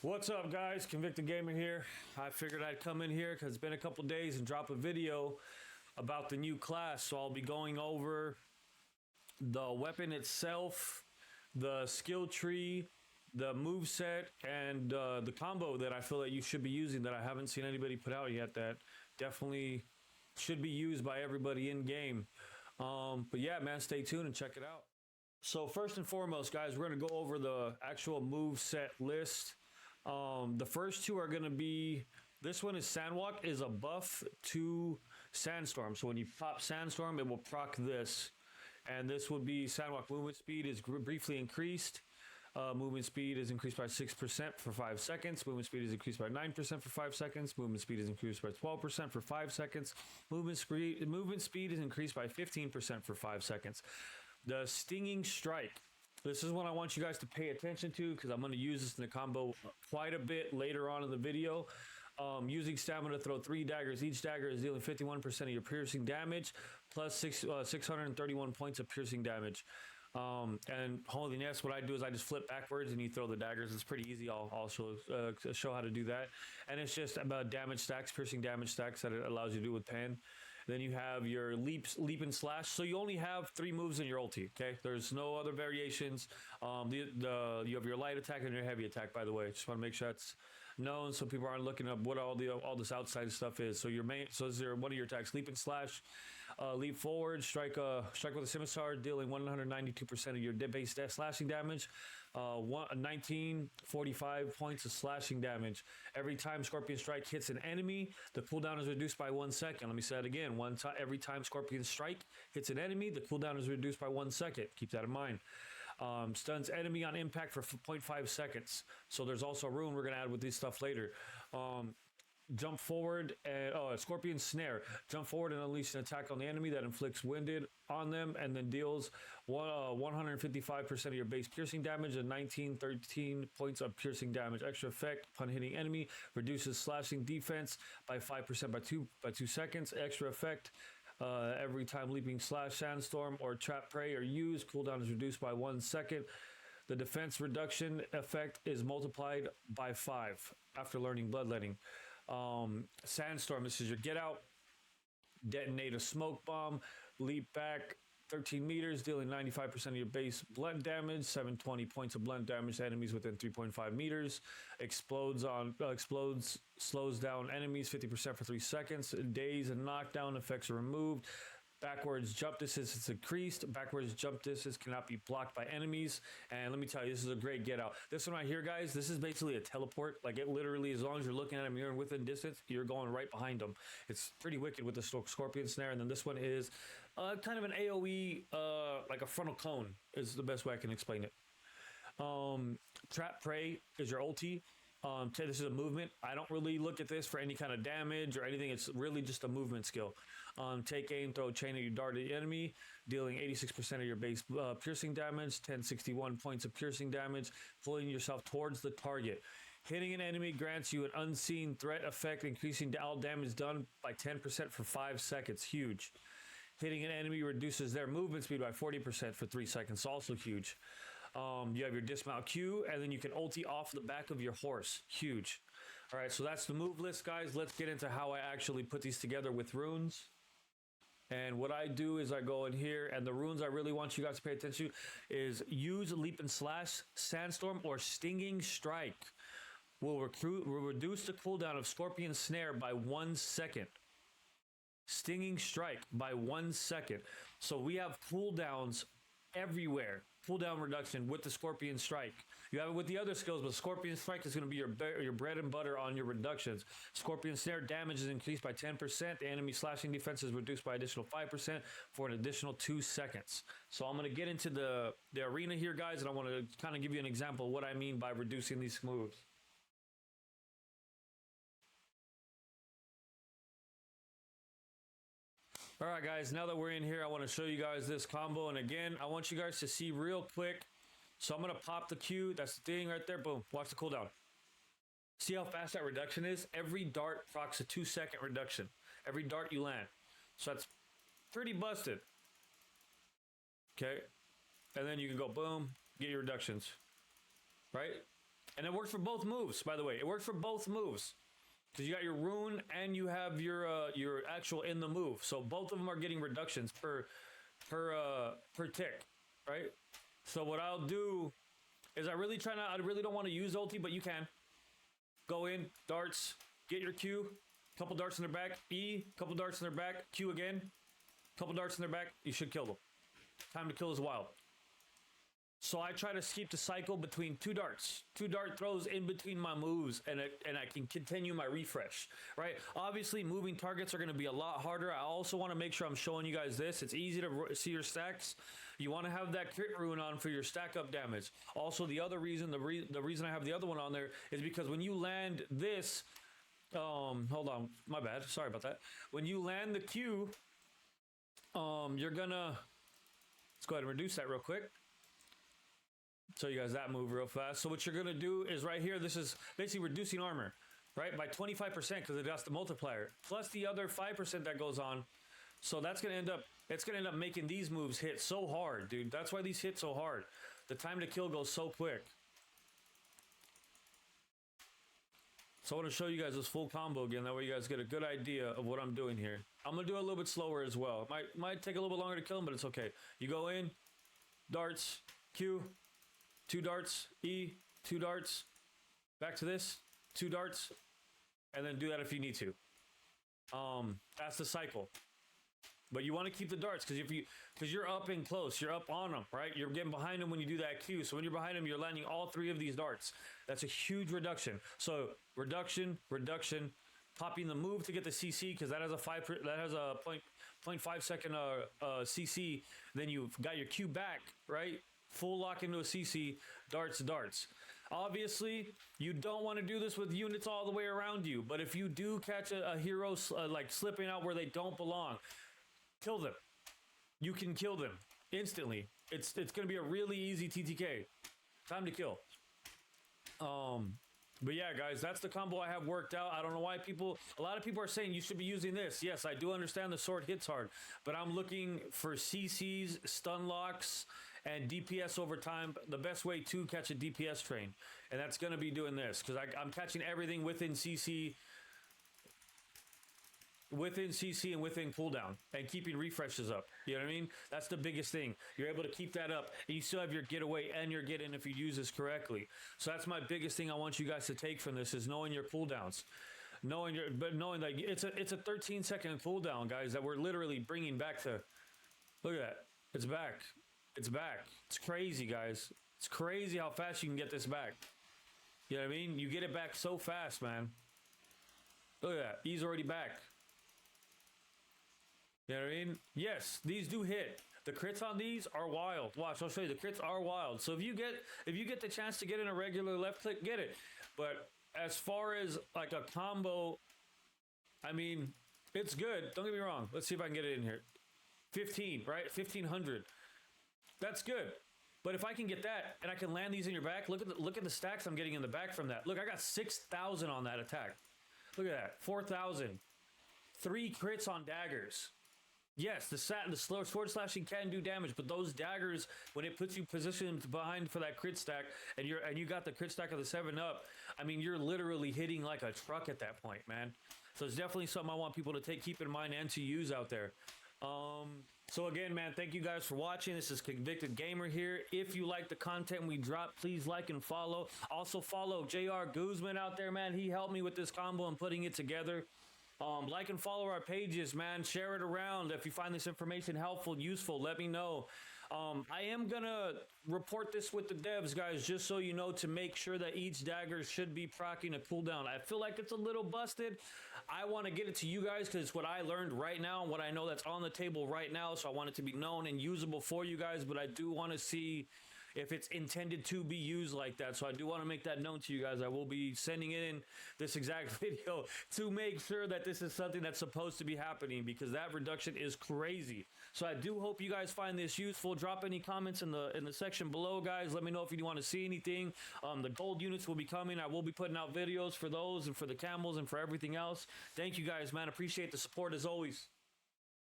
What's up, guys? Convicted Gamer here. I figured I'd come in here because it's been a couple days and drop a video about the new class. So I'll be going over the weapon itself, the skill tree, the move set, and the combo that I feel that you should be using that I haven't seen anybody put out yet that definitely should be used by everybody in game. But yeah, man, stay tuned and check it out. So first and foremost, guys, we're going to go over the actual move set list. The first two are going to be, this one is Sandwalk, is a buff to Sandstorm. So when you pop Sandstorm, it will proc this. And this would be Sandwalk movement speed is briefly increased. Movement speed is increased by 6% for 5 seconds. Movement speed is increased by 9% for 5 seconds. Movement speed is increased by 12% for 5 seconds. Movement speed is increased by 15% for 5 seconds. The Stinging Strike. This is what I want you guys to pay attention to because I'm going to use this in the combo quite a bit later on in the video. Using stamina to throw 3 daggers. Each dagger is dealing 51% of your piercing damage plus 631 points of piercing damage. And holiness, what I do is I just flip backwards and you throw the daggers. It's pretty easy. I'll show how to do that. And it's just about damage stacks, piercing damage stacks that it allows you to do with pen. Then you have your leap and slash. So you only have 3 moves in your ulti. Okay, there's no other variations. You have your light attack and your heavy attack. By the way, just want to make sure that's known so people aren't looking up what all this outside stuff is. So your main, so is there one of your attacks? Leap and slash, leap forward, strike with a scimitar, dealing 192% of your base slashing damage. 1945 points of slashing damage. Every time Scorpion Strike hits an enemy, the cooldown is reduced by 1 second. Let me say that again. Every time Scorpion Strike hits an enemy, the cooldown is reduced by 1 second. Keep that in mind. Stuns enemy on impact for 0.5 seconds. So there's also a rune we're going to add with this stuff later. Jump forward and Scorpion Snare. Jump forward and unleash an attack on the enemy that inflicts winded on them and then deals 155% of your base piercing damage and 13 points of piercing damage. Extra effect upon hitting enemy reduces slashing defense by 5% by 2 seconds. Extra effect. Every time leaping slash, sandstorm, or trap prey are used, cooldown is reduced by 1 second. The defense reduction effect is multiplied by 5 after learning bloodletting. Sandstorm, this is your get out. Detonate a smoke bomb. Leap back 13 meters, dealing 95% of your base blunt damage. 720 points of blunt damage to enemies within 3.5 meters. Explodes, slows down enemies 50% for 3 seconds. Daze and knockdown effects are removed. Backwards jump distance is increased. Backwards jump distance cannot be blocked by enemies. And let me tell you, this is a great get out. This one right here, guys, this is basically a teleport. Like, it literally, as long as you're looking at them, you're within distance, you're going right behind them. It's pretty wicked with the Scorpion Snare. And then this one is kind of an AoE, like a frontal cone is the best way I can explain it. Trap Prey is your ulti. This is a movement. I don't really look at this for any kind of damage or anything. It's really just a movement skill. Take aim, throw a chain of your dart at the enemy, dealing 86% of your base piercing damage, 1061 points of piercing damage, pulling yourself towards the target. Hitting an enemy grants you an unseen threat effect, increasing all damage done by 10% for 5 seconds. Huge. Hitting an enemy reduces their movement speed by 40% for 3 seconds. Also huge. You have your dismount Q, and then you can ulti off the back of your horse. Huge. All right, so that's the move list, guys. Let's get into how I actually put these together with runes. And what I do is I go in here, and the runes I really want you guys to pay attention to is use Leap and Slash, Sandstorm, or Stinging Strike. Will reduce the cooldown of Scorpion Snare by 1 second. Stinging Strike by 1 second. So we have cooldowns everywhere. Cooldown reduction with the Scorpion Strike. You have it with the other skills, but Scorpion Strike is going to be your bread and butter on your reductions. Scorpion Snare damage is increased by 10%. The enemy slashing defense is reduced by additional 5% for an additional 2 seconds. So I'm going to get into the arena here, guys, and I want to kind of give you an example of what I mean by reducing these moves. All right, guys, now that we're in here, I want to show you guys this combo. And again, I want you guys to see real quick. So I'm going to pop the Q. That's the thing right there. Boom. Watch the cooldown. See how fast that reduction is? Every dart procs a 2-second reduction. Every dart you land. So that's pretty busted. Okay. And then you can go boom, get your reductions. Right? And it works for both moves, by the way. It works for both moves. Because you got your rune and you have your actual in the move. So both of them are getting reductions per tick, right? So what I'll do is I really don't want to use ulti, but you can. Go in, darts, get your Q, couple darts in their back, E, couple darts in their back, Q again, couple darts in their back, you should kill them. Time to kill is wild. So I try to keep the cycle between two dart throws in between my moves, and I can continue my refresh, right? Obviously, moving targets are going to be a lot harder. I also want to make sure I'm showing you guys this. It's easy to see your stacks. You want to have that crit rune on for your stack up damage. Also, the other reason, the reason I have the other one on there is because when you land this, hold on, my bad, sorry about that. When you land the Q, you're gonna, let's go ahead and reduce that real quick. Show you guys that move real fast. So what you're gonna do is right here, this is basically reducing armor, right? By 25% because it has the multiplier. Plus the other 5% that goes on. So that's gonna end up, it's gonna end up making these moves hit so hard, dude. That's why these hit so hard. The time to kill goes so quick. So I want to show you guys this full combo again. That way you guys get a good idea of what I'm doing here. I'm gonna do it a little bit slower as well. Might take a little bit longer to kill him, but it's okay. You go in, darts, Q, 2 darts, E, 2 darts, back to this, 2 darts, and then do that if you need to. That's the cycle. But you want to keep the darts because you're up in close, you're up on them, right? You're getting behind them when you do that Q. So when you're behind them, you're landing all 3 of these darts. That's a huge reduction. So reduction, popping the move to get the CC because that has a 0.5 second CC. Then you've got your Q back, right? Full lock into a CC, darts. Obviously, you don't want to do this with units all the way around you, but if you do catch a hero like slipping out where they don't belong, kill them. You can kill them instantly. It's going to be a really easy TTK. Time to kill. But yeah, guys, that's the combo I have worked out. I don't know why a lot of people are saying you should be using this. Yes, I do understand the sword hits hard, but I'm looking for CCs, stun locks, and DPS over time. The best way to catch a DPS train, and that's going to be doing this because I'm catching everything within CC and within cooldown and keeping refreshes up. You know what I mean? That's the biggest thing. You're able to keep that up and you still have your getaway and your get in if you use this correctly. So that's my biggest thing I want you guys to take from this is knowing your cooldowns. Knowing that it's a 13-second cooldown, guys, that we're literally bringing back to. Look at that. It's back. It's back. It's crazy, guys. It's crazy how fast you can get this back. You know what I mean? You get it back so fast, man. Look at that. He's already back. You know what I mean? Yes, these do hit. The crits on these are wild. Watch, I'll show you. The crits are wild. So if you get the chance to get in a regular left click, get it. But as far as like a combo, I mean, it's good. Don't get me wrong. Let's see if I can get it in here. 15, right? 1500. That's good. But if I can get that and I can land these in your back, look at the stacks I'm getting in the back from that. Look, I got 6,000 on that attack. Look at that. 4,000. 3 crits on daggers. Yes, the slow sword slashing can do damage, but those daggers, when it puts you positioned behind for that crit stack, and you got the crit stack of the 7-up, I mean, you're literally hitting like a truck at that point, man. So it's definitely something I want people to keep in mind and to use out there. So again, man, thank you guys for watching. This is Convicted Gamer here. If you like the content we drop, please like and follow. Also follow JR Guzman out there, man. He helped me with this combo and putting it together. Like and follow our pages, man. Share it around. If you find this information helpful, useful, let me know. I am going to report this with the devs, guys, just so you know, to make sure that each dagger should be proccing a cooldown. I feel like it's a little busted. I want to get it to you guys because it's what I learned right now and what I know that's on the table right now. So I want it to be known and usable for you guys, but I do want to see if it's intended to be used like that. So I do want to make that known to you guys. I will be sending in this exact video to make sure that this is something that's supposed to be happening because that reduction is crazy. So I do hope you guys find this useful. Drop any comments in the section below, guys. Let me know if you want to see anything. The gold units will be coming. I will be putting out videos for those and for the camels and for everything else. Thank you guys, man. Appreciate the support as always.